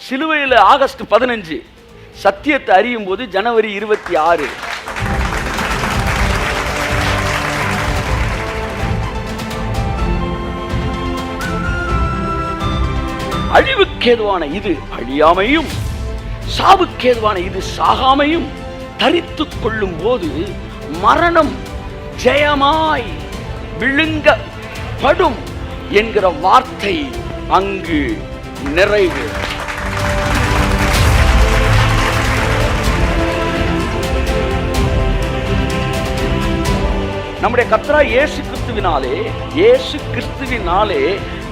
சிலுவையில் ஆகஸ்ட் 15, சத்தியத்தை அறியும் போது ஜனவரி 26. அழிவுக்கேதுவான இது அழியாமையும், சாவுக்கேதுவான இது சாகாமையும் தரித்துக் கொள்ளும் போது மரணம் ஜெயமாய் விழுங்கப்படும் என்கிற வார்த்தை அங்கு நிறைவு. நம்முடைய கர்த்தராகிய இயேசு கிறிஸ்துவினாலே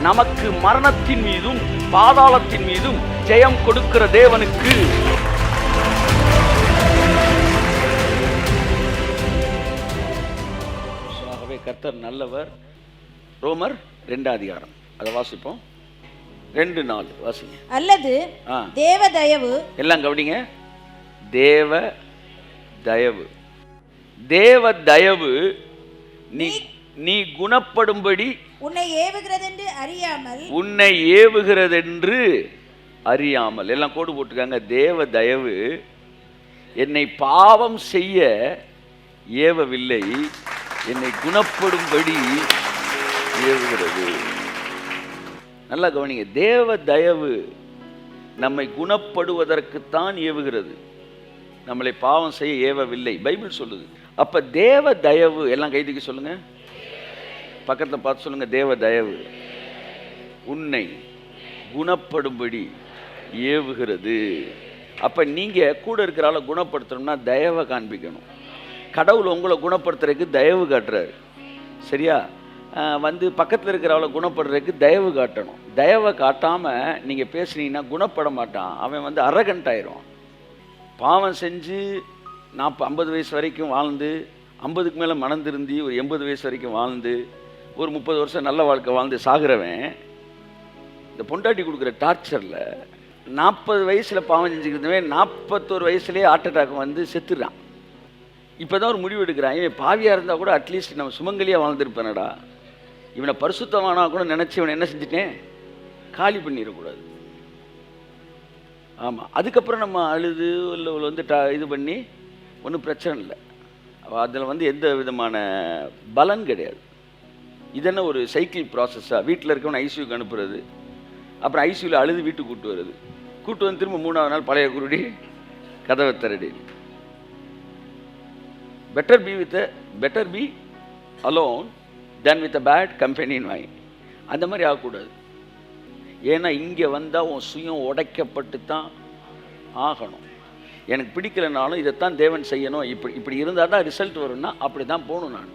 நமக்கு மரணத்தின் மீதும் பாதாளத்தின் மீதும் ஜெயம் கொடுக்கிற தேவனுக்கு கர்த்தர் நல்லவர். ரோமர் 2 அதை வாசிப்போம். 2:4 வாசிங்க. அல்லது தேவ தயவு, எல்லாம் கவனிங்க, தேவ தயவு. தேவ தயவு நீ குணப்படும்படி உன்னை ஏவுகிறதென்று அறியாமல். எல்லாம் கோடு போட்டுக்காங்க. தேவ தயவு என்னை பாவம் செய்ய ஏவவில்லை, என்னை குணப்படும்படி ஏவுகிறது. நல்லா கவனிங்க. தேவ தயவு நம்மை குணப்படுவதற்குத்தான் ஏவுகிறது, நம்மளை பாவம் செய்ய ஏவவில்லை, பைபிள் சொல்லுது. அப்ப தேவ தயவு, எல்லாம் கைதுக்கு சொல்லுங்க, பக்கத்தில் பார்த்து சொல்லுங்க, தேவ தயவு உன்னை குணப்படும்படி ஏவுகிறது. அப்ப நீங்க கூட இருக்கிற ஆளை குணப்படுத்தணும்னா தயவை காண்பிக்கணும். கடவுள் உங்களை குணப்படுத்துறதுக்கு தயவு காட்டுறாரு, சரியா? பக்கத்தில் இருக்கிறவளை குணப்படுறதுக்கு தயவு காட்டணும். தயவை காட்டாமல் நீங்கள் பேசுனீங்கன்னா குணப்பட மாட்டான். அவன் அரகண்ட் ஆயிரும். பாவம் செஞ்சு 50 வயசு வரைக்கும் வாழ்ந்து, 50க்கு மேலே மனம் திருந்தி ஒரு 80 வயசு வரைக்கும் வாழ்ந்து, ஒரு 30 வருஷம் நல்ல வாழ்க்கை வாழ்ந்து சாகிறவன் இந்த பொண்டாட்டி கொடுக்குற டார்ச்சரில் 40 வயசில் பாவம் செஞ்சுக்கிறதுவே 41 வயசுலேயே ஹார்ட் அட்டாக் செத்துடுறான். இப்போ தான் ஒரு முடிவு எடுக்கிறான், இவன் பாவியாக இருந்தால் கூட அட்லீஸ்ட் நம்ம சுமங்கலியாக வாழ்ந்துருப்பேனடா, இவனை பரிசுத்தமானா கூட நினச்சி இவனை என்ன செஞ்சுட்டேன், காலி பண்ணிடக்கூடாது. ஆமாம், அதுக்கப்புறம் நம்ம அழுது இல்லை இது பண்ணி ஒன்றும் பிரச்சனை இல்லை. அதில் எந்த விதமான பலன் கிடையாது. இதென்ன ஒரு சைக்கிள் ப்ராசஸ்ஸாக? வீட்டில் இருக்கவனை ஐசியூக்கு அனுப்புறது, அப்புறம் ஐசியூவில் அழுது வீட்டுக்கு கூட்டு வருது, கூட்டு வந்து திரும்ப 3வது நாள் பழைய குருடி கதவை திரடி. better be alone than with a bad company in mind. அந்த மாதிரி ஆகக்கூடாது. ஏன்னா இங்கே வந்தால் உன் சுயம் உடைக்கப்பட்டு தான் ஆகணும். எனக்கு பிடிக்கலைனாலும் இதைத்தான் தேவன் செய்யணும், இப்படி இருந்தால் தான் ரிசல்ட் வரும்னா அப்படி தான் போகணும். நான்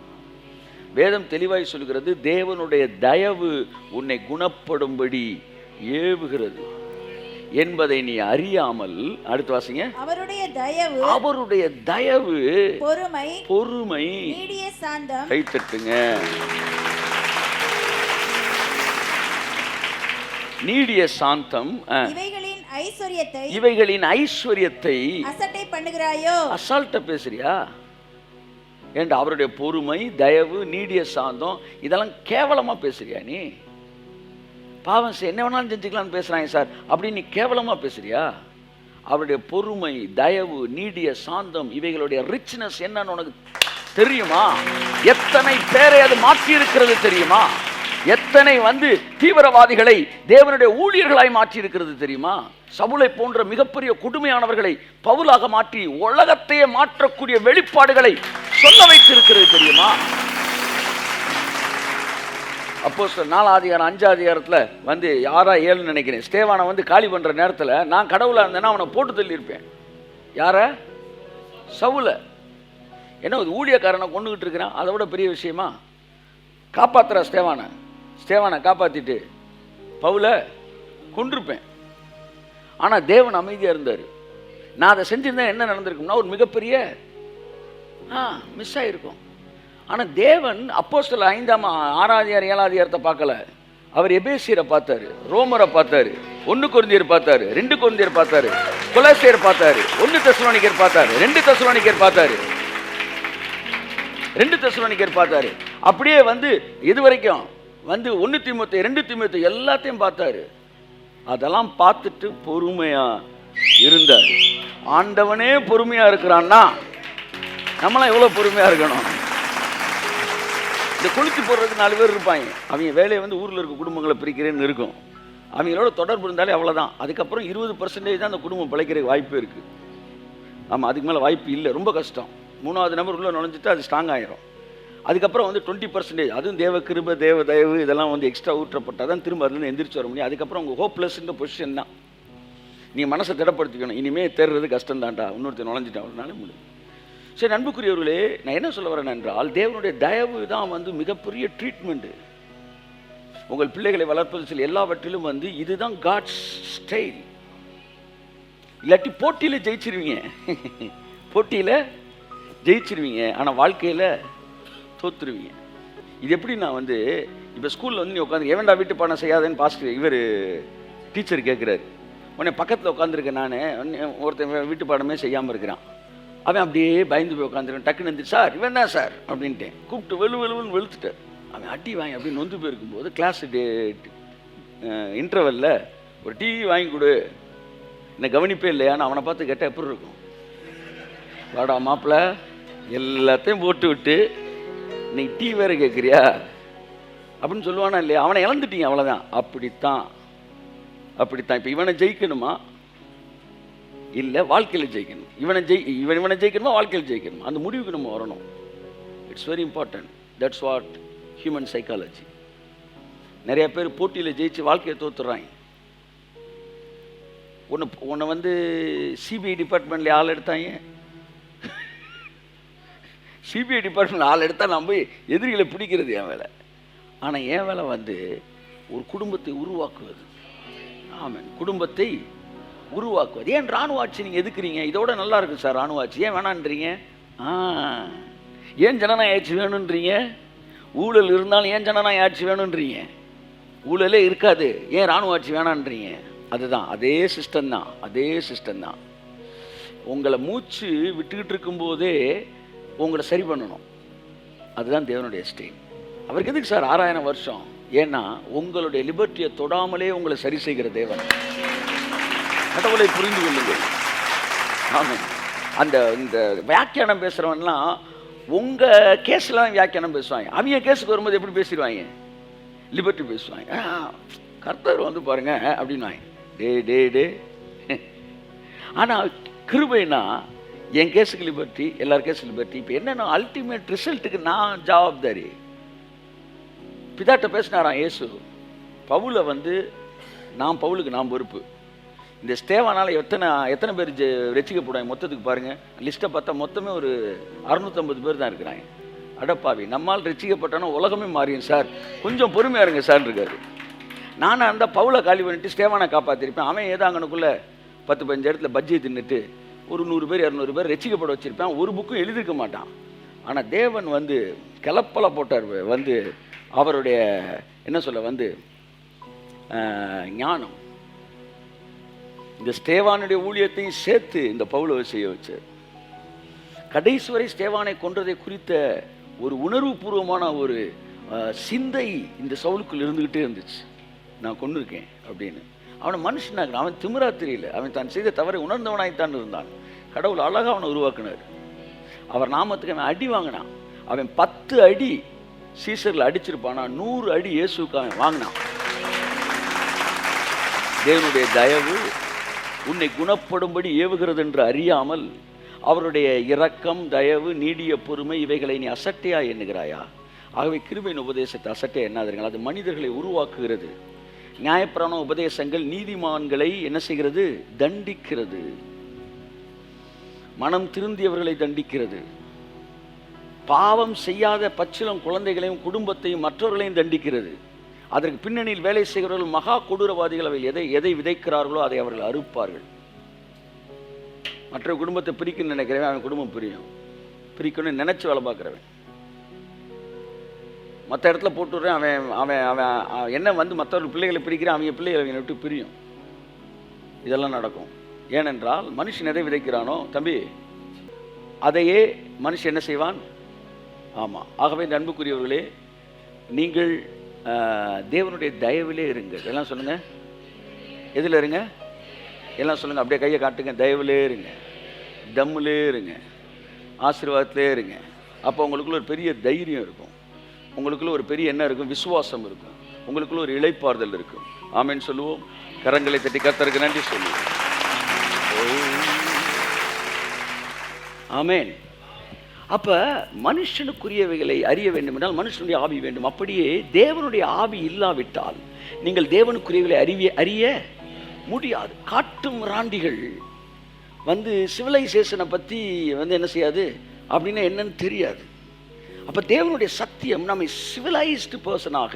வேதம் தெளிவாய் சொல்கிறது, தேவனுடைய தயவு உன்னை குணப்படும்படி ஏவுகிறது என்பதை நீ அறியாமல், அடுத்து வாசிங்க, அவருடைய தயவு பொறுமை நீடிய சாந்தம், கை தட்டுங்க, நீடிய சாந்தம், இவைகளின் ஐஸ்வர்யத்தை அசட்டை பண்ணுகிறாயோ? அசால்ட்டா பேசுறியா? ஏண்டா அவருடைய பொறுமை, தயவு, நீடிய சாந்தம் இதெல்லாம் கேவலமா பேசுறியா? நீ பாவம் என்ன வேணாலும் செஞ்சுக்கலான்னு பேசுறாங்க சார், அப்படி நீ கேவலமா பேசுறியா? அவருடைய பொறுமை, தயவு, நீடிய சாந்தம் இவைகளுடைய ரிச்னஸ் என்னன்னு உனக்கு தெரியுமா? எத்தனை பேரை அது மாற்றி இருக்கிறது தெரியுமா? எத்தனை தீவிரவாதிகளை தேவனுடைய ஊழியர்களாய் மாற்றி இருக்கிறது தெரியுமா? சவுலை போன்ற மிகப்பெரிய கொடுமையானவர்களை பவுலாக மாற்றி உலகத்தையே மாற்றக்கூடிய வெளிப்பாடுகளை சொல்ல வைத்திருக்கிறது தெரியுமா? அப்போஸ்தலர் 4:5 6-7 நினைக்கிறேன். ஸ்தேவானை காலி பண்ற நேரத்தில் நான் கடவுளா இருந்தேன்னா அவனை போட்டு தள்ளியிருப்பேன். யார? சவுல. என்ன ஒரு ஊழியக்காரனை கொண்டுகிட்டு இருக்கிறான், அதை விட பெரிய விஷயமா? காப்பாத்துற ஸ்தேவானை காப்பாத்திட்டு பவுல கொண்டிருப்பேன். ஆனா தேவன் அமைதியா இருந்தார். நான் அதை செஞ்சிருந்தேன் என்ன நடந்திருக்கும்னா ஒரு மிகப்பெரிய மிஸ் ஆயிருக்கும். ஆனா தேவன் அப்போஸ்தலர் 5-6 பார்க்கல. அவர் எபேசியரை பார்த்தாரு, ரோமரை பார்த்தாரு, 1 கொரிந்தியர் பார்த்தாரு, 2 கொரிந்தியர் பார்த்தாரு, கொலோசியர் பார்த்தாரு, 1 தெசலோனிக்கர் பார்த்தாரு, 2 தெசலோனிக்கர் பார்த்தாரு, 2 தெசலோனிக்கர் பார்த்தாரு. அப்படியே இது வரைக்கும் 1 தீமோத்தேயு 2 தீமோத்தேயு எல்லாத்தையும் பார்த்தாரு. அதெல்லாம் பார்த்துட்டு பொறுமையா இருந்தார். ஆண்டவனே பொறுமையா இருக்கிறான்னா நம்மளாம் எவ்வளோ பொறுமையா இருக்கணும். இந்த கொளுத்தி போடுறதுக்கு 4 பேர் இருப்பாங்க. அவங்க வேலையை வந்து ஊரில் இருக்க குடும்பங்களை பிரிக்கிறேன்னு இருக்கும். அவங்களோட தொடர்பு இருந்தாலே அவ்வளோதான். அதுக்கப்புறம் 20% தான் அந்த குடும்பம் பிழைக்கிறதுக்கு வாய்ப்பு இருக்குது. ஆமாம், அதுக்கு மேலே வாய்ப்பு இல்லை, ரொம்ப கஷ்டம். 3வது நபர் உள்ளே நுழைஞ்சிட்டு அது ஸ்ட்ராங் ஆகிரும். அதுக்கப்புறம் வந்து 20%, அதுவும் தேவ கிருபை தேவ தயவு இதெல்லாம் வந்து எக்ஸ்ட்ரா ஊற்றப்பட்டால் தான் திரும்ப அதுலேருந்து எந்திரிச்சு வர முடியும். அதுக்கப்புறம் உங்கள் ஹோப்லெஸ்ன்ற பொசிஷன் தான். நீங்கள் மனசை திடப்படுத்திக்கணும். இனிமேல் தேர்றது கஷ்டம் தான்டா, இன்னொருத்தர் நுழைஞ்சிட்டா அவனால முடியும். சரி நண்புக்குரியவர்களே, நான் என்ன சொல்ல வரேன் என்றால், தேவனுடைய தயவு தான் வந்து மிகப்பெரிய ட்ரீட்மெண்ட்டு. உங்கள் பிள்ளைகளை வளர்ப்பது சில எல்லாவற்றிலும் வந்து இதுதான் காட்ஸ் ஸ்டைல். இல்லாட்டி போட்டியில் ஜெயிச்சிருவீங்க, போட்டியில் ஜெயிச்சிருவீங்க, ஆனால் வாழ்க்கையில் தோத்துருவீங்க. இது எப்படி, நான் வந்து இப்போ ஸ்கூலில் வந்து நீ உட்காந்து எவன்டா வீட்டு பாடம் செய்யாதேன்னு பாஸ்டர் இவர் டீச்சர் கேட்குறாரு. உடனே பக்கத்தில் உட்காந்துருக்கேன் நான், ஒருத்தன் வீட்டு பாடமே செய்யாமல் இருக்கிறான். அவன் அப்படியே பயந்து போய் உட்காந்துருக்கான். டக்குன்னு வந்து சார் இவன் தான் சார் அப்படின்ட்டேன். கூப்பிட்டு வெளுன்னு வெளுத்துட்டார். அவன் அடி வாங்கி அப்படி நொந்து போயிருக்கும்போது கிளாஸ் இன்டர்வெல்ல ஒரு டிவி வாங்கி கொடு, என்னை கவனிப்பே இல்லையான்னு அவனை பார்த்து கேட்டால் எப்படி இருக்கும்? வாடா மாப்பிள்ள, எல்லாத்தையும் போட்டு விட்டு நீ டீ வேறு கேட்குறியா அப்படின்னு சொல்லுவானா இல்லையா? அவனை இழந்துட்டீங்க, அவ்வளோதான். அப்படித்தான். இப்போ இவனை ஜெயிக்கணுமா இல்லை வாழ்க்கையில் ஜெயிக்கணும்? இவனை ஜெயிக்கணுமா வாழ்க்கையில் ஜெயிக்கணுமா? அந்த முடிவுக்கு நம்ம வரணும். It's very important. That's what human psychology. நிறைய பேர் போட்டியில் ஜெயிச்சு வாழ்க்கையை தோத்துறாங்க. உன்னை வந்து சிபிஐ டிபார்ட்மெண்ட்ல ஆள் எடுத்தாங்க. சிபிஐ டிபார்ட்மெண்ட் ஆள் எடுத்தால் நான் போய் எதிரிகளை பிடிக்கிறது என் வேலை. ஆனால் என் வேலை வந்து ஒரு குடும்பத்தை உருவாக்குவது. ஆமாம், குடும்பத்தை உருவாக்குவது. ஏன் இராணுவ ஆட்சி நீங்கள் எதுக்குறீங்க? இதோட நல்லா இருக்கு சார் இராணுவ ஆட்சி, ஏன் வேணான்றீங்க? ஏன் ஜனநாயக ஆட்சி வேணுன்றீங்க? ஊழல் இருந்தாலும் ஏன் ஜனநாயக ஆட்சி வேணுன்றீங்க? ஊழலே இருக்காது, ஏன் இராணுவ ஆட்சி வேணான்றீங்க? அதுதான், அதே சிஸ்டம் தான். உங்களை மூச்சு விட்டுக்கிட்டு இருக்கும்போதே உங்களை சரி பண்ணணும். அதுதான் தேவனுடைய ஸ்டைல். அவருக்கு எதுக்கு சார் 6000 வருஷம்? ஏன்னா உங்களுடைய லிபர்ட்டியை தொடாமலே உங்களை சரி செய்கிற தேவன். கடவுளை புரிந்து கொள்ளுங்கள். ஆமாம், இந்த வியாக்கியானம் பேசுகிறவன்லாம் உங்கள் கேஸ்லாம் வியாக்கியானம் பேசுவாங்க. அவங்க கேஸுக்கு வரும்போது எப்படி பேசிடுவாங்க? லிபர்ட்டி பேசுவாங்க. கர்த்தர் வந்து பாருங்க அப்படின்வாங்க. டே ஆனால் கிருபைனா என் கேஸுக்கு லிபர்ட்டி, எல்லார் கேஸுக்கு லிபர்ட்டி. இப்போ என்னென்னா அல்டிமேட் ரிசல்ட்டுக்கு நான் ஜவாப்தாரி. பிதாட்ட பேசினாராம் இயேசு, பவுலை வந்து பவுலுக்கு நான் பொறுப்பு. இந்த ஸ்தேவானால் எத்தனை பேர் ரட்சிக்கப்படுவாங்க மொத்தத்துக்கு பாருங்கள். லிஸ்ட்டை பார்த்தா மொத்தமே ஒரு 650 பேர் தான் இருக்கிறாங்க. அடப்பாவி, நம்மால் ரட்சிக்கப்பட்டானா உலகமே மாறியும் சார், கொஞ்சம் பொறுமையாக இருங்க சார் இருக்காரு. நானும் அந்த பவுலை காலி பண்ணிட்டு ஸ்தேவானை காப்பாற்றிருப்பேன். அவன் ஏதோ அங்கனுக்குள்ளே 10-15 இடத்துல பஜ்ஜியை தின்னுட்டு ஒரு 100 பேர் 200 பேர் ரட்சிக்கப்பட வச்சுருப்பேன். ஒரு புக்கும் எழுதியிருக்க மாட்டான். ஆனால் தேவன் வந்து கிளப்பலை போட்டார். வந்து அவருடைய என்ன சொல்ல வந்து ஞானம் இந்த ஸ்தேவானுடைய ஊழியத்தையும் சேர்த்து இந்த பவுலை செய்ய வச்சார். கடைசி வரை ஸ்தேவானை கொன்றதை குறித்த ஒரு உணர்வுபூர்வமான ஒரு சிந்தை இந்த சவுலுக்குள் இருந்துக்கிட்டே இருந்துச்சு. நான் கொண்டிருக்கேன் அப்படின்னு. அவனை மனுஷனாக, அவன் திமிரா தெரியல, அவன் தான் செய்த தவறை உணர்ந்தவனாய்த்தான் இருந்தான். கடவுள் அழகாக அவனை உருவாக்குனார். அவர் நாமத்துக்கு அவன் அடி வாங்கினான். அவன் 10 அடி சீசரில் அடிச்சிருப்பானா, 100 அடி இயேசுக்கு அவன் வாங்கினான். தேவனுடைய தயவு உன்னை குணப்படும்படி ஏவுகிறது என்று அறியாமல் அவருடைய இரக்கம், தயவு, நீடிய பொறுமை இவைகளை நீ அசட்டையா எண்ணுகிறாயா? ஆகவே கிருபையின் உபதேசத்தை அசட்டையா எண்ணாதீர்கள், அது மனிதர்களை உருவாக்குகிறது. நியாயப்பிரமாண உபதேசங்கள் நீதிமான்களை என்ன செய்கிறது? தண்டிக்கிறது. மனம் திருந்தியவர்களை தண்டிக்கிறது. பாவம் செய்யாத பச்சிளம் குழந்தைகளையும் குடும்பத்தையும் மற்றவர்களையும் தண்டிக்கிறது. அதற்கு பின்னணியில் வேலை செய்கிறவர்கள் மகா கொடூரவாதிகள். அவை எதை விதைக்கிறார்களோ அதை அவர்கள் அறுப்பார்கள். மற்ற குடும்பத்தை பிரிக்கணும்னு நினைக்கிறவன் அவன் குடும்பம் பிரிக்கணும்னு நினைச்சு வேலை பார்க்குறவன் மற்ற இடத்துல போட்டுடுறேன். அவன் அவன் அவன் என்ன வந்து மற்றவர்கள் பிள்ளைகளை பிரிக்கிறான், அவங்க பிள்ளைகளை அவனை விட்டு பிரியும். இதெல்லாம் நடக்கும். ஏனென்றால் மனுஷன் எதை விதைக்கிறானோ தம்பி அதையே மனுஷன் என்ன செய்வான்? ஆமாம். ஆகவே இந்த அன்புக்குரியவர்களே, நீங்கள் தேவனுடைய தயவிலே இருங்கள். எல்லாம் சொல்லுங்க, எதில் இருங்க? எல்லாம் சொல்லுங்கள், அப்படியே கையை காட்டுங்க. தயவுலே இருங்க, தம்முலே இருங்க, ஆசீர்வாதத்திலே இருங்க. அப்போ உங்களுக்குள்ள ஒரு பெரிய தைரியம் இருக்கும், உங்களுக்குள்ள ஒரு பெரிய என்ன இருக்கும்? விசுவாசம் இருக்கும், உங்களுக்குள்ள ஒரு இளைப்பாறுதல் இருக்கும். ஆமென் சொல்லுவோம். கரங்களை தட்டி கர்த்தருக்கு நன்றி சொல்லுவோம். ஆமென். அப்போ மனுஷனுக்குரியவைகளை அறிய வேண்டும் என்றால் மனுஷனுடைய ஆவி வேண்டும். அப்படியே தேவனுடைய ஆவி இல்லாவிட்டால் நீங்கள் தேவனுக்குரியவைகளை அறிய முடியாது. காட்டு மிராண்டிகள் சிவிலைசேஷனை பற்றி என்ன செய்யாது அப்படின்னா என்னன்னு தெரியாது. அப்போ தேவனுடைய சத்தியம் நம்மை சிவிலைஸ்டு பர்சனாக,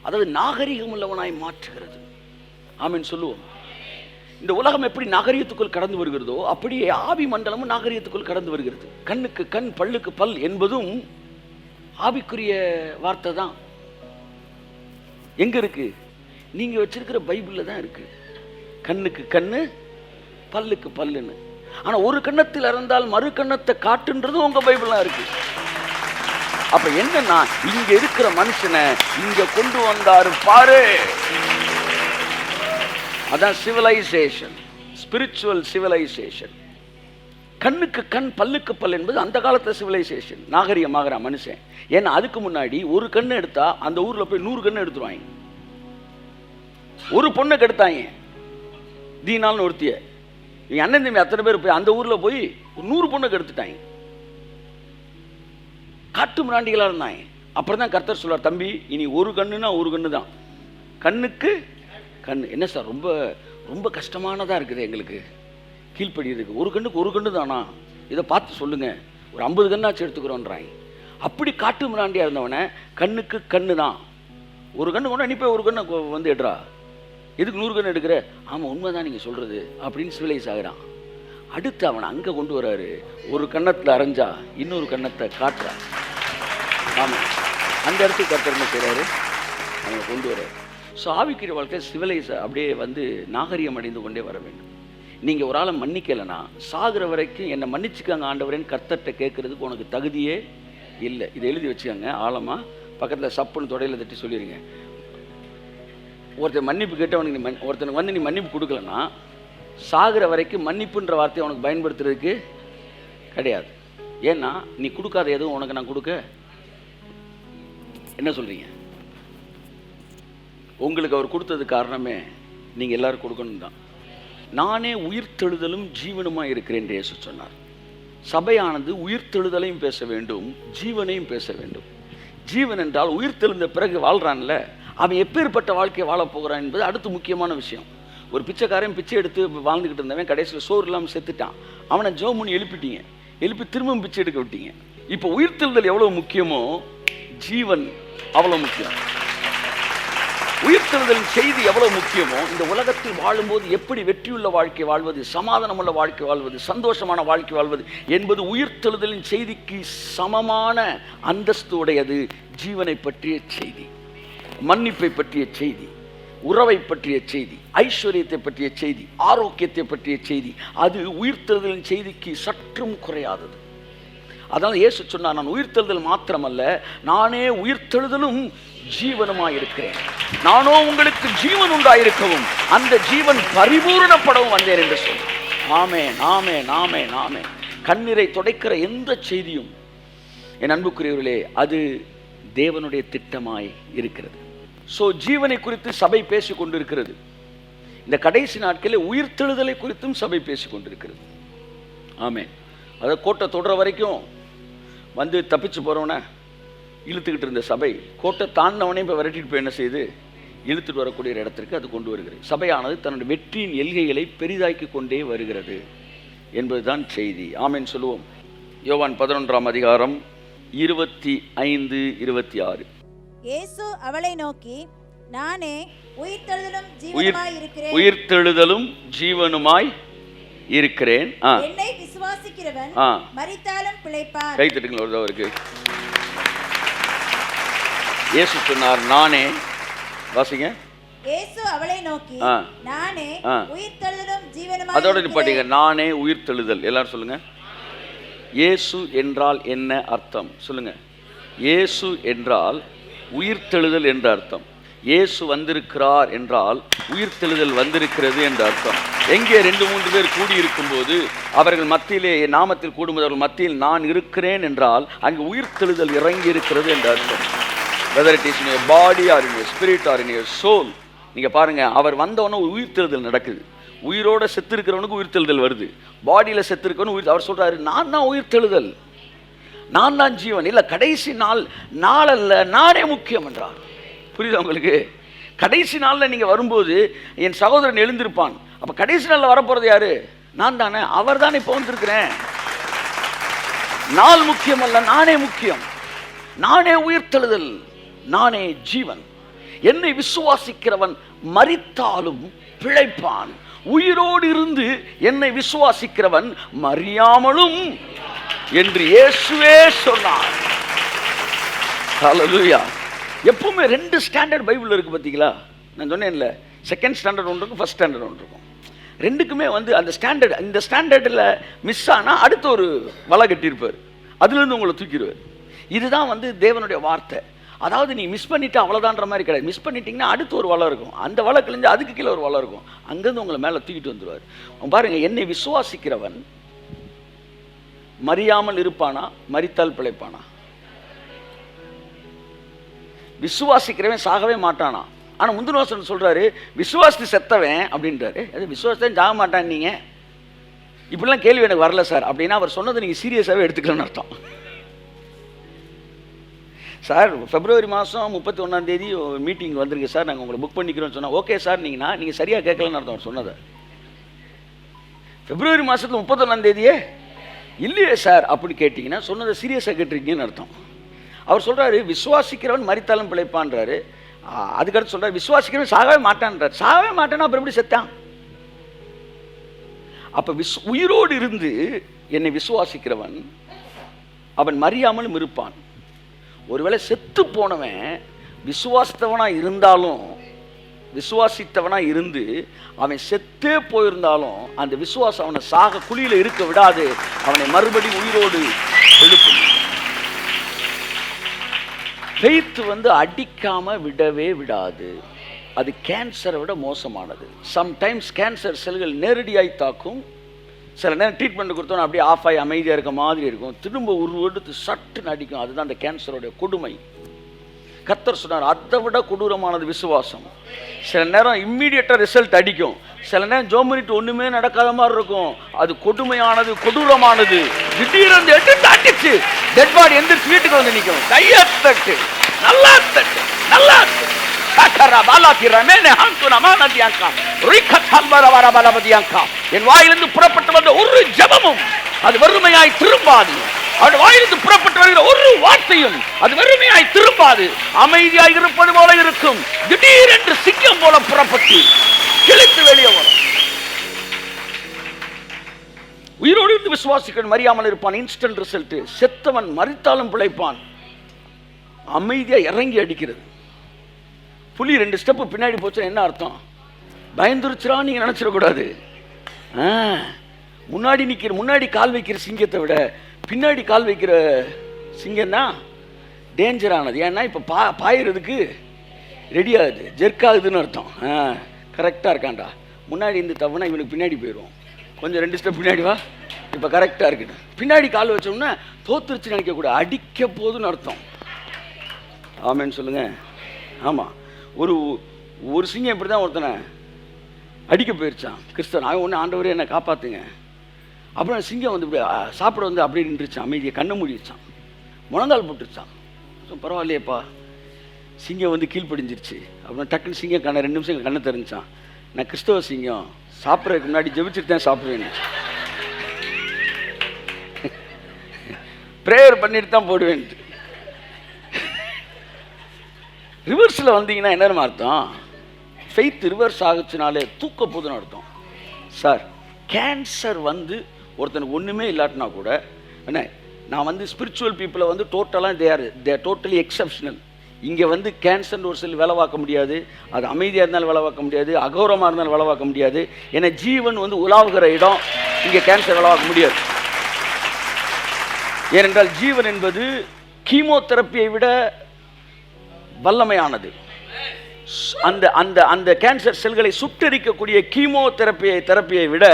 அதாவது நாகரிகம் உள்ளவனாய் மாற்றுகிறது. ஆமென் சொல்லுவோம். இந்த உலகம் எப்படி நாகரிகத்துக்குள் கடந்து வருகிறதோ அப்படியே ஆவி மண்டலமும் நாகரிகத்துக்குள் கடந்து வருகிறது. கண்ணுக்கு கண், பல்லுக்கு பல் என்பதும் ஆவிக்குரிய வார்த்தை தான். எங்க இருக்கு? நீங்க வச்சிருக்கிற பைபிள்ல தான் இருக்கு. கண்ணுக்கு கண்ணு, பல்லுக்கு பல்லுன்னு. ஆனா ஒரு கண்ணத்தில் இறந்தால் மறு கண்ணத்தை காட்டுன்றதும் உங்க பைபிள்ல இருக்கு. அப்ப என்னன்னா, இங்க இருக்கிற மனுஷனை இங்க கொண்டு வந்தாரு பாரு. அதான் சிவிலைசேஷன், ஸ்பிரிச்சுவல் சிவிலைசேஷன். கண்ணுக்கு கண், பல்லுக்கு பல் என்பது அந்த காலத்து சிவிலைசேஷன். நாகரிகமாகிற மனுஷன். ஏன்னா அதுக்கு முன்னாடி ஒரு கண்ணு எடுத்தா அந்த ஊர்ல போய் 100 கண்ணு எடுத்துருவாங்க. ஒரு பொண்ணை கெடுத்தாங்க, தீனால்னு ஒருத்திய. என் அண்ணன் தம்பி அத்தனை பேர் போய் அந்த ஊர்ல போய் 100 பொண்ணை கெடுத்துட்டாங்க. காட்டு மிராண்டிகளா இருந்தாங்க. அப்புறம் தான் கர்த்தர் சொல்றார், தம்பி இனி ஒரு கண்ணுன்னா ஒரு கண்ணு தான். கண்ணுக்கு கண். என்ன சார், ரொம்ப ரொம்ப கஷ்டமானதாக இருக்குது எங்களுக்கு கீழ்ப்படியதுக்கு. ஒரு கண்ணுக்கு ஒரு கண்ணு தானா? இதை பார்த்து சொல்லுங்க, ஒரு 50 கண்ணாச்சு எடுத்துக்கிறோன்றாங்க. அப்படி காட்டு மிராண்டியாக இருந்தவனை கண்ணுக்கு கண்ணு தான், ஒரு கண்ணு கொண்டு நீ போய் ஒரு கண்ணை எடுறா, எதுக்கு 100 கண்ணு எடுக்கிற? ஆமாம் உண்மைதான் நீங்கள் சொல்கிறது அப்படின்னு சிவிலைஸ் ஆகிறான். அடுத்து அவனை அங்கே கொண்டு வராரு, ஒரு கண்ணத்தில் அரைஞ்சா இன்னொரு கண்ணத்தை காட்டுறான். ஆமாம், அந்த இடத்துக்கு கர்த்தர் என்ன செய்கிறாரு? அவனை கொண்டு வர்றாரு. ஸோ ஆவிக்குரிய வாழ்க்கை சிவிலைஸ் அப்படியே நாகரிகம் அடைந்து கொண்டே வர வேண்டும். நீங்கள் ஒரு ஆளை மன்னிக்கலைன்னா சாகிற வரைக்கும் என்னை மன்னிச்சுக்காங்க ஆண்டவரேன்னு கர்த்தர்கிட்ட கேட்குறதுக்கு உனக்கு தகுதியே இல்லை. இதை எழுதி வச்சுக்கோங்க ஆழமாக, பக்கத்தில் சப்புன்னு தொடையில் தட்டி சொல்லிடுங்க. ஒருத்தர் மன்னிப்பு கேட்டவனுக்கு ஒருத்தனுக்கு நீ மன்னிப்பு கொடுக்கலன்னா சாகிற வரைக்கும் மன்னிப்புன்ற வார்த்தையை உனக்கு பயன்படுத்துறதுக்கு கிடையாது. ஏன்னா நீ கொடுக்காத எதுவும் உனக்கு நான் கொடுக்க என்ன சொல்கிறீங்க? உங்களுக்கு அவர் கொடுத்தது காரணமே நீங்கள் எல்லாரும் கொடுக்கணும் தான். நானே உயிர்த்தெழுதலும் ஜீவனுமாக இருக்கிறேன் என்று இயேசு சொன்னார். சபையானது உயிர்த்தெழுதலையும் பேச வேண்டும், ஜீவனையும் பேச வேண்டும். ஜீவன் என்றால் உயிர்த்தெழுந்த பிறகு வாழ்கிறான்ல, அவன் எப்பேற்பட்ட வாழ்க்கையை வாழப்போகிறான் என்பது அடுத்து முக்கியமான விஷயம். ஒரு பிச்சைக்காரன் பிச்சை எடுத்து வாழ்ந்துக்கிட்டு இருந்தவன் கடைசியில் சோறு இல்லாமல் செத்துட்டான். அவனை ஜோமுன்னு எழுப்பிட்டீங்க, எழுப்பி திரும்பவும் பிச்சை எடுக்க விட்டீங்க. இப்போ உயிர்த்தெழுதல் எவ்வளோ முக்கியமோ ஜீவன் அவ்வளோ முக்கியம். உயிர்த்தெழுதலின் செய்தி எவ்வளவு முக்கியமோ, இந்த உலகத்தில் வாழும்போது எப்படி வெற்றியுள்ள வாழ்க்கை வாழ்வது, சமாதானமுள்ள வாழ்க்கை வாழ்வது, சந்தோஷமான வாழ்க்கை வாழ்வது என்பது உயிர்த்தெழுதலின் செய்திக்கு சமமான அந்தஸ்து உடையது. ஜீவனை பற்றிய செய்தி, மன்னிப்பை பற்றிய செய்தி, உறவை பற்றிய செய்தி, ஐஸ்வர்யத்தை பற்றிய செய்தி, ஆரோக்கியத்தை பற்றிய செய்தி, அது உயிர்த்தெழுதலின் செய்திக்கு சற்றும் குறையாதது. அதனால் இயேசு சொன்னார், நான் உயிர்த்தெழுதல் மாத்திரமல்ல, நானே உயிர்த்தெழுதலும் ஜீவனுமாயிருக்கிறேன். நானோ உங்களுக்கு ஜீவன் உண்டாயிருக்கவும் அந்த ஜீவன் பரிபூரணப்படவும் வந்தேன் என்று சொன்னார். ஆமென், ஆமென், ஆமென், ஆமென். கண்ணீரை துடைக்கிற எந்த செய்தியும் என் அன்புக்குரியவர்களே அது தேவனுடைய திட்டமாய் இருக்கிறது. ஸோ ஜீவனை குறித்து சபை பேசி கொண்டிருக்கிறது. இந்த கடைசி நாட்களில் உயிர்த்தெழுதலை குறித்தும் சபை பேசி கொண்டிருக்கிறது. ஆமென். அதை கோட்டை தொடுற வரைக்கும் தப்பிச்சு போகிறவனை இழுத்துக்கிட்டு இருந்த சபை கோட்டை தாண்டினவனே இப்போ விரட்டிட்டு போய் என்ன செய்து இழுத்துட்டு வரக்கூடிய இடத்திற்கு அது கொண்டு வருகிறது. சபையானது தன்னுடைய வெற்றியின் எல்கைகளை பெரிதாக்கி கொண்டே வருகிறது என்பதுதான் செய்தி. ஆமென் சொல்லுவோம். யோவான் 11ஆம் அதிகாரம் 25, 26. இயேசு அவளை நோக்கி, நானே உயிர்த்தெழுதலும் ஜீவனுமாய் இருக்கிறேன். உயிர்த்தெழுதலும் ஜீவனுமாய் இருக்கிறேன். என்னை விசுவாசிக்கிறவன் மரித்தாலும் பிழைப்பார். கை தட்டுங்கள் ஒரு தவறுக்கு. இயேசு சொன்னார், நானே. வாசிங்க. இயேசு அவளை நோக்கி, நானே உயிர்த்தெழுதலும் ஜீவனுமாய். அதோட நிப்பாட்டிங்க. நானே உயிர்த்தெழுதல். எல்லாரும் சொல்லுங்க. இயேசு என்றால் என்ன அர்த்தம் சொல்லுங்க. இயேசு என்றால் உயிர்த்தெழுதல் என்ற அர்த்தம். இயேசு வந்திருக்கிறார் என்றால் உயிர்த்தெழுதல் வந்திருக்கிறது என்ற அர்த்தம். எங்கே 2-3 பேர் கூடியிருக்கும் போது அவர்கள் மத்தியிலே என் நாமத்தில் கூடும்போது மத்தியில் நான் இருக்கிறேன் என்றால் அங்கு உயிர்த்தெழுதல் இறங்கி இருக்கிறது என்ற அர்த்தம். whether it is in your body or in your spirit or in your soul. நீங்க பாருங்க, அவர் வந்தவன உயிர்த்தெழுதல் நடக்குது. உயிரோட செத்து இருக்கிறவனுக்கு உயிர்த்தெழுதல் வருது. பாடியில செத்து இருக்கவனு உயிர். அவர் சொல்றாரு, நான் தான் உயிர்த்தெழுதல், நான் தான் ஜீவன். இல்லை, கடைசி நாள் அல்ல, நானே முக்கியம் என்றார். புரியுதா உங்களுக்கு? கடைசி நாளில் நீங்கள் வரும்போது என் சகோதரன் எழுந்திருப்பான். அப்போ கடைசி நாளில் வரப்போகிறது யாரு? நான் தானே. அவர் தானே இப்போ வந்திருக்கிறேன். நாள் முக்கியம் அல்ல, நானே முக்கியம். நானே உயிர்த்தெழுதல், நானே ஜீவன். என்னை விசுவாசிக்கிறவன் மரித்தாலும் பிழைப்பான். உயிரோடு இருந்து என்னை விசுவாசிக்கிறவன் மறியாமலும் என்று இயேசுவே சொன்னார். ஹல்லேலூயா. எப்பவுமே 2 ஸ்டாண்டர்ட் பைபிள் இருக்கு பார்த்தீங்களா? நான் சொன்னேன்ல, செகண்ட் ஸ்டாண்டர்ட் ஒன்று இருக்கும், ஃபர்ஸ்ட் ஸ்டாண்டர்ட் ஒன்று இருக்கும். ரெண்டுக்குமே அந்த ஸ்டாண்டர்ட், இந்த ஸ்டாண்டர்டில் மிஸ் ஆனால் அடுத்த ஒரு வலை கட்டியிருப்பார், அதுலேருந்து உங்களை தூக்கிடுவார். இதுதான் தேவனுடைய வார்த்தை. அதாவது நீ மிஸ் பண்ணிட்டு அவ்வளோதான்ற மாதிரி கிடையாது. மிஸ் பண்ணிட்டீங்கன்னா அடுத்து ஒரு வலை இருக்கும், அந்த வலை கிழிஞ்சு அதுக்கு கீழே ஒரு வலை இருக்கும், அங்கேருந்து உங்களை மேலே தூக்கிட்டு வந்துடுவார். பாருங்க, என்னை விசுவாசிக்கிறவன் மறியாமல் இருப்பானா, மரித்தால் பிழைப்பானா? விசுவாசிக்கிறவன் சாகவே மாட்டானா. ஆனால் முந்தின வசனம் சொல்றாரு, விசுவாசி செத்தவன் அப்படின்றாரு. அது விசுவாசத்தான் சாக மாட்டான். நீங்க இப்படிலாம் கேள்வி எனக்கு வரல சார் அப்படின்னா அவர் சொன்னதை நீங்கள் சீரியஸாகவே எடுத்துக்கலன்னு அர்த்தம். சார், பிப்ரவரி மாதம் 31 மீட்டிங் வந்துருக்கு சார், நாங்கள் உங்களை புக் பண்ணிக்கிறோம்னு சொன்னால் ஓகே சார், நீங்கள் சரியாக கேட்கலன்னு அர்த்தம் அவர் சொன்னதை. பிப்ரவரி மாதத்தில் 31 இல்லையே சார் அப்படி கேட்டிங்கன்னா சொன்னதை சீரியஸாக கேட்டிருக்கீங்கன்னு அர்த்தம். அவர் சொல்கிறாரு, விசுவாசிக்கிறவன் மரித்தாலும் பிழைப்பான்றாரு. அதுக்கடுத்து சொல்கிறார், விசுவாசிக்கிறவன் சாகவே மாட்டான்றார். சாகவே மாட்டானா அப்புறம் எப்படி செத்தான்? அப்போ உயிரோடு இருந்து என்னை விசுவாசிக்கிறவன் அவன் மறியாமலும் இருப்பான். ஒருவேளை செத்து போனவன் விசுவாசித்தவனாக இருந்தாலும், விசுவாசித்தவனாக இருந்து அவன் செத்தே போயிருந்தாலும் அந்த விசுவாசம் அவனை சாக குழியில் இருக்க விடாது, அவனை மறுபடியும் உயிரோடு எழுப்பும். ஃபெய்த் அடிக்காம விடவே விடாது. அது கேன்சரை விட மோசமானது. சம்டைம்ஸ் கேன்சர் செல்கள் நேரடியாய் தாக்கும். சில நேரம் ட்ரீட்மெண்ட் கொடுத்தோன்னா அப்படியே ஆஃப் ஆகி அமைதியாக இருக்க மாதிரி இருக்கும், திரும்ப எடுத்து சட்டுன்னு அடிக்கும். அதுதான் அந்த கேன்சருடைய கொடுமை. கர்த்தர் சொன்னார், அதை விட கொடூரமானது விசுவாசம். சில நேரம் இம்மீடியட்டாக ரிசல்ட் அடிக்கும், சில நேரம் ஜோமனிட்டு ஒன்றுமே நடக்காத மாதிரி இருக்கும். அது கொடுமையானது, கொடூரமானது. திடீர்னு எடுத்து அடிச்சு டெட் பாடி எந்திரிச்சு வீட்டுக்கு வந்து நிற்கும். கையை தட்டு, நல்லா தட்டு, நல்லா தட்டு. என் வாயிலிருந்து புறப்பட்டு வந்த ஒரு ஜெபமும் அது வெறுமையாய் திரும்பாது. அவருடைய வாயிலிருந்து புறப்பட்டு வருகிற ஒரு வார்த்தையும் அது வெறுமையாய் திரும்பாது, அமைதியாய் இருப்பது போல இருக்கும். திடீரென்று சிங்கம் போல புறப்பட்டு கிழித்து வெளியே வரும். உயிரோடு இருந்து விசுவாசிக்கிறவன் மறியாமல் இருப்பான். Instant result. செத்தவன் மரித்தாலும் பிழைப்பான். அமைதியா இறங்கி அடிக்கிறது. புலி 2 ஸ்டெப்பு பின்னாடி போச்சுன்னா என்ன அர்த்தம்? பயந்துருச்சுரா நீங்க நினைச்சிடக்கூடாது. முன்னாடி கால் வைக்கிற சிங்கத்தை விட பின்னாடி கால் வைக்கிற சிங்கம் தான் டேஞ்சரானது. ஏன்னா இப்போ பாயிறதுக்கு ரெடி ஆகுது, ஜெர்க்காகுதுன்னு அர்த்தம். கரெக்டாக இருக்கான்டா. முன்னாடி இருந்து தப்புனா இவனுக்கு பின்னாடி போயிடுவோம். கொஞ்சம் 2 ஸ்டெப் பின்னாடி வா, இப்போ கரெக்டாக இருக்குது. பின்னாடி கால் வச்சோம்னா தோத்துருச்சு நினைக்கக்கூடாது, அடிக்க போதுன்னு அர்த்தம். ஆமேன்னு சொல்லுங்க. ஆமாம், ஒரு சிங்கம் இப்படி தான் ஒருத்தனை அடிக்க போயிருச்சான். கிறிஸ்தவன் அவன் ஒன்று, ஆண்டவரே என்னை காப்பாற்றுங்க. அப்புறம் சிங்கம் இப்படி சாப்பிட அப்படியே நின்றுச்சான். அமைதியை கண்ணை மூடிச்சான், முழங்கால் போட்டுருச்சான். ஸோ பரவாயில்லையப்பா, சிங்கம் கீழ்ப்படிஞ்சிருச்சு. அப்புறம் டக்குன்னு சிங்கம் 2 நிமிஷம் கண்ணை தெரிஞ்சான். நான் கிறிஸ்தவ சிங்கம், சாப்பிட்றதுக்கு முன்னாடி ஜெபிச்சுட்டு தான் சாப்பிடுவேன், ப்ரேயர் பண்ணிட்டு தான் போடுவேன். ரிவர்ஸில் வந்தீங்கன்னா என்ன அர்த்தம்? ஃபெய்த் ரிவர்ஸ் ஆகுச்சுனாலே தூக்க போதுன்னு அர்த்தம். சார், கேன்சர் ஒருத்தனுக்கு ஒன்றுமே இல்லாட்டினா கூட என்ன, நான் ஸ்பிரிச்சுவல் பீப்புளை டோட்டலாக தேர் டோட்டலி எக்ஸப்ஷனல். இங்கே கேன்சர்னு ஒரு சில வேலை பார்க்க முடியாது, அது அமைதியாக இருந்தாலும் வேலை பார்க்க முடியாது, அகௌரவமாக இருந்தாலும் வேலை பார்க்க முடியாது. ஏன்னா ஜீவன் உலாவுகிற இடம், இங்கே கேன்சர் வேலை பார்க்க முடியாது. ஏனென்றால் ஜீவன் என்பது கீமோதெரப்பியை விட வல்லமையானது. அந்த அந்த அந்த கேன்சர் செல்களை சுட்டரிக்கக்கூடிய கீமோ தெரப்பியை விட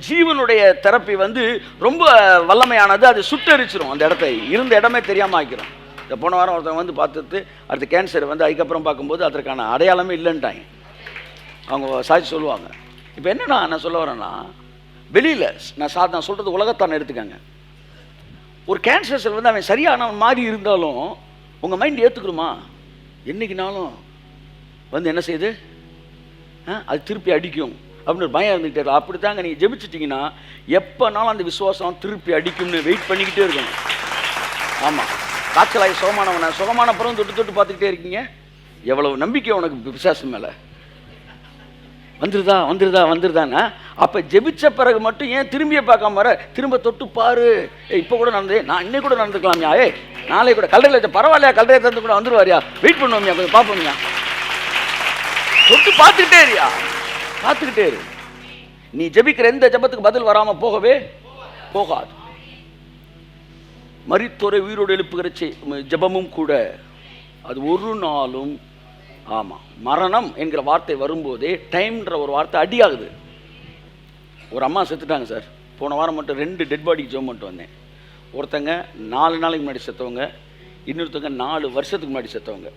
ஜீவனுடைய தெரப்பி வந்து ரொம்ப வல்லமையானது. அது சுட்டரிச்சிடும், அந்த இடத்த இருந்த இடமே தெரியாமல் ஆக்கிரும். இந்த போன வாரம் ஒருத்தவங்க வந்து பார்த்துட்டு அடுத்த கேன்சர் வந்து அதுக்கப்புறம் பார்க்கும்போது அதற்கான அடையாளமே இல்லைன்ட்டாங்க. அவங்க சாட்சி சொல்லுவாங்க. இப்போ என்னன்னா நான் சொல்ல வரேன்னா, வெளியில் நான் சொல்கிறது உலகத்தான எடுத்துக்காங்க. ஒரு கேன்சர் செல் வந்து அவன் சரியானவன் மாதிரி இருந்தாலும் உங்கள் மைண்ட் ஏற்றுக்கணுமா? என்றைக்குனாலும் வந்து என்ன செய்யுது, அது திருப்பி அடிக்கும் அப்படின்னு ஒரு பயம் இருந்துக்கிட்டே. அப்படி தாங்க நீங்கள் ஜெபிச்சிட்டிங்கன்னா எப்போனாலும் அந்த விசுவாசம் திருப்பி அடிக்கும்னு வெயிட் பண்ணிக்கிட்டே இருக்கணும். ஆமாம், காய்ச்சலாகி சுகமான பிறகு தொட்டு பார்த்துக்கிட்டே இருக்கீங்க. எவ்வளவு நம்பிக்கை உனக்கு பிசாசு மேலே வந்துருதான்னா அப்போ ஜெபிச்ச பிறகு மட்டும் ஏன் திரும்பிய பார்க்காம வர? திரும்ப தொட்டு பாரு. இப்போ கூட நடந்தே, நான் இன்னைக்கு கூட நடந்துக்கலாம்யா, நாளைக்கு கூட கல்லறையில் வச்ச பரவாயில்லையா, கல்லறையை தந்து கூட வந்துருவாரியா, வெயிட் பண்ணுவோம்யா, கொஞ்சம் பார்ப்போம்யா, தொட்டு பார்த்துக்கிட்டே இரு. நீ ஜெபிக்கிற எந்த ஜெபத்துக்கு பதில் வராமல் போகவே போகாது. மரித்தோரை உயிரோடு எழுப்புகிற ஜெபமும் கூட அது ஒரு நாளும், ஆமாம், மரணம் என்கிற வார்த்தை வரும்போதே டைம்ன்ற ஒரு வார்த்தை அடியாகுது. ஒரு அம்மா செத்துட்டாங்க சார். போன வாரம் மட்டும் 2 டெட் பாடிக்கு ஜெபம் பண்ணிட்டு வந்தேன். ஒருத்தங்க 4 நாளைக்கு முன்னாடி செத்தவங்க, இன்னொருத்தவங்க 4 வருஷத்துக்கு முன்னாடி செத்தவங்க.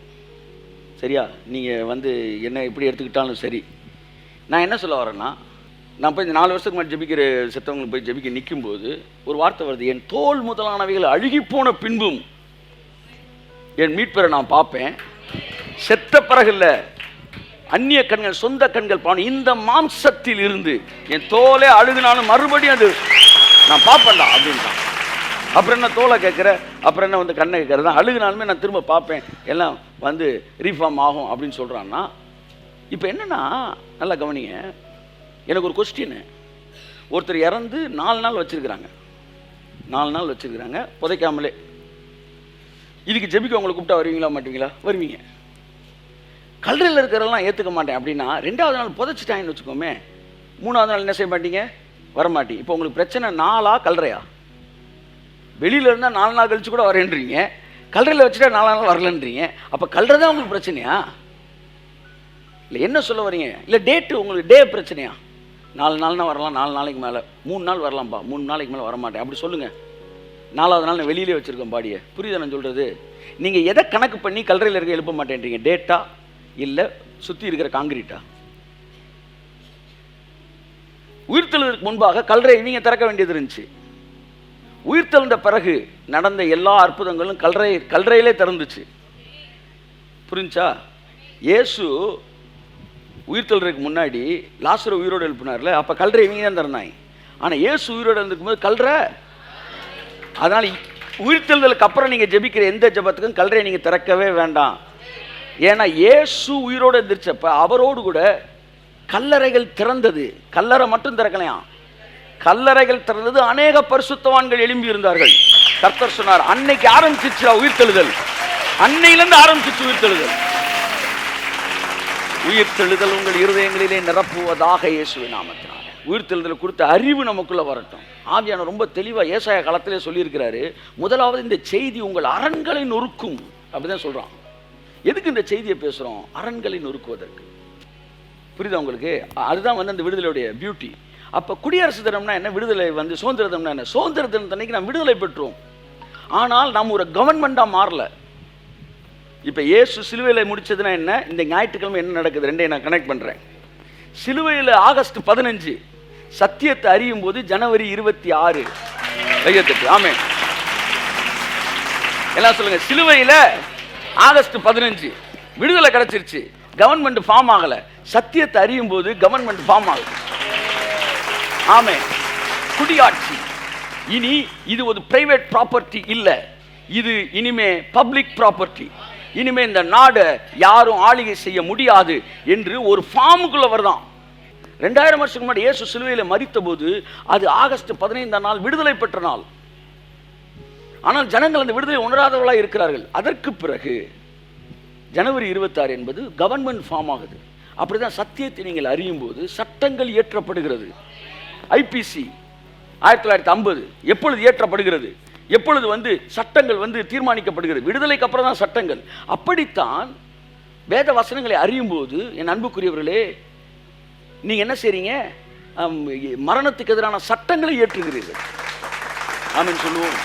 சரியா? நீங்கள் வந்து என்ன இப்படி எடுத்துக்கிட்டாலும் சரி, நான் என்ன சொல்ல வரேன்னா, நான் போய் இந்த 4 வருஷத்துக்கு முன்னாடி ஜெபிக்கிற செத்தவங்களுக்கு போய் ஜெபிக்க நிற்கும்போது ஒரு வார்த்தை வருது, என் தோல் முதலானவைகள் அழுகி போன பின்பும் என் மீட்பரை நான் பார்ப்பேன். செத்த பிறகு இல்லை, அந்நிய கண்கள் சொந்த கண்கள் பான இந்த மாம்சத்தில் இருந்து என் தோலே அழுகினாலும் மறுபடியும் அது நான் பார்ப்பேன்டா அப்படின்ட்டான். அப்புறம் என்ன தோலை கேட்குற, அப்புறம் என்ன வந்து கண்ணை கேட்குறது, அழுகினாலுமே நான் திரும்ப பார்ப்பேன், எல்லாம் வந்து ரீஃபார்ம் ஆகும் அப்படின்னு சொல்கிறான்னா. இப்போ என்னென்னா, நல்லா கவனிங்க, எனக்கு ஒரு கொஸ்டின். ஒருத்தர் இறந்து 4 நாள் வச்சுருக்கிறாங்க, 4 நாள் வச்சுருக்கிறாங்க புதைக்காமலே. இதுக்கு ஜெபிக்க உங்களை கூப்பிட்டா வருவீங்களா மாட்டீங்களா? வருவீங்க. கல்லறையில் இருக்கிறதெல்லாம் ஏற்றுக்க மாட்டேன் அப்படின்னா 2வது நாள் புதைச்சிட்டாங்கன்னு வச்சுக்கோமே, 3வது நாள் என்ன செய்ய மாட்டீங்க? வரமாட்டீங்க. இப்போ உங்களுக்கு பிரச்சனை 4ஆ கல்லறையா? வெளியில் இருந்தால் 4 நாள் கழிச்சு கூட வரேன்றீங்க, கல்லறையில் வச்சுட்டா 4 நாள் வரலன்றீங்க. அப்போ கல்லறை தான் உங்களுக்கு பிரச்சனையா? இல்லை என்ன சொல்ல வரீங்க? இல்லை டேட்டு உங்களுக்கு டே பிரச்சனையா? 4 நாள்னா வரலாம், 4 நாளைக்கு மேலே, 3 நாள் வரலாம்ப்பா, 3 நாளைக்கு மேலே வரமாட்டேன் அப்படி சொல்லுங்கள். 4வது நாள் நான் வெளியிலே வச்சுருக்கேன் பாடியை. புரியுது நான் சொல்கிறது? நீங்கள் எதை கணக்கு பண்ணி கல்லறையில் இருக்க எழுப்ப மாட்டேன்றீங்க? டேட்டா இல்லை சுற்றி இருக்கிற காங்கிரீட்டா? உயிர்த்தெழுதலுக்கு முன்பாக கல்லறை நீங்கள் திறக்க வேண்டியது இருந்துச்சு. உயிர்த்தெழுந்த பிறகு நடந்த எல்லா அற்புதங்களும் கல்லறையிலே திறந்துச்சு. புரிஞ்சா? இயேசு உயிர்த்தெழுறதுக்கு முன்னாடி லாசரை உயிரோடு எழுப்பினார்ல, அப்போ கல்லறை இவங்க தான் திறந்தாங்க. ஆனால் இயேசு உயிரோடு எழுந்துக்கும் போது கல்லறை. அதனால் உயிர்த்தெழுதலுக்கு அப்புறம் நீங்கள் ஜெபிக்கிற எந்த ஜெபத்துக்கும் கல்லறையை நீங்கள் திறக்கவே வேண்டாம். ஏன்னா இயேசு உயிரோடு எந்திரிச்சப்ப அவரோடு கூட கல்லறைகள் திறந்தது. கல்லறை மட்டும் திறக்கலையாம், கல்லறைகள் திறந்தது. அநேக பரிசுத்தவான்கள் எழும்பி இருந்தார்கள். கர்த்தர் சொன்னார், அன்னைக்கு ஆரம்பிச்சிச்சு உயிர்த்தெழுதல், அன்னையிலிருந்து ஆரம்பிச்சிச்சு உயிர்த்தெழுதல். உயிர்த்தெழுதல் உங்கள் இருதயங்களிலே நிரப்புவதாக இயேசுவின் நாமத்தினால. உயிர்த்தெழுதல் குறித்த அறிவு நமக்குள்ள வரட்டும். ஆவியான ரொம்ப தெளிவாக ஏசாயா காலத்திலே சொல்லியிருக்கிறாரு. முதலாவது இந்த செய்தி உங்கள் அரண்களை நொறுக்கும் அப்படிதான் சொல்றான். எதுக்கு இந்த செய்தியை பேசுகிறோம்? அரண்களை நொறுக்குவதற்கு. புரியுதா உங்களுக்கு? அதுதான் வந்து அந்த விடுதலையுடைய பியூட்டி. அப்போ குடியரசு தினம்னா என்ன, விடுதலை வந்து சுதந்திர தினம்னா என்ன? சுதந்திர தினத்தன்னைக்கு நாம் விடுதலை பெற்றோம். ஆனால் நம்ம ஒரு கவர்மெண்ட்டாக மாறல. இப்போ இயேசு சிலுவையில் முடிச்சதுன்னா என்ன, இந்த ஞாயிற்றுக்கிழமை என்ன நடக்குது, ரெண்டையும் நான் கனெக்ட் பண்ணுறேன். சிலுவையில் ஆகஸ்ட் 15 சத்தியத்தை அறியும் போது ஜனவரி 26 கையெழுத்து. ஆமென். எல்லாம் சொல்லுங்க. சிலுவையில் ஆகஸ்ட் 15 விடுதலை கிடைச்சிருச்சு, கவர்மெண்ட் ஃபார்ம் ஆகலை. சத்தியத்தை அறியும் போது கவர்மெண்ட் ஃபார்ம் ஆகுது. ஆமென். குடியாட்சி இனி இது ஒரு பிரைவேட் ப்ராப்பர்ட்டி இல்லை, இது இனிமே பப்ளிக் ப்ராப்பர்ட்டி. இனிமே இந்த நாடு யாரும் ஆளுகை செய்ய முடியாது என்று ஒரு ஃபார்முக்குள்ள வருதான். 2000 வருஷத்துக்கு முன்னாடி இயேசு சிலுவையில் மரித்த போது அது ஆகஸ்ட் 15 நாள் விடுதலை பெற்ற நாள். ஆனால் ஜனங்கள் அந்த விடுதலை உணராதவர்களாக இருக்கிறார்கள். அதற்கு பிறகு ஜனவரி 26 என்பது கவர்மெண்ட் ஃபார்ம் ஆகுது. அப்படிதான் சத்தியத்தை நீங்கள் அறியும் போது சட்டங்கள் இயற்றப்படுகிறது. ஐபிசி 1950 எப்பொழுது இயற்றப்படுகிறது, எப்பொழுது வந்து சட்டங்கள் வந்து தீர்மானிக்கப்படுகிறது? விடுதலைக்கு அப்புறம் தான் சட்டங்கள். அப்படித்தான் வேத வசனங்களை அறியும் போது என் அன்புக்குரியவர்களே, நீங்க என்ன செய்றீங்க? மரணத்துக்கு எதிரான சட்டங்களை ஏற்றுகிறீர்கள். ஆமென் சொல்லுவோம்.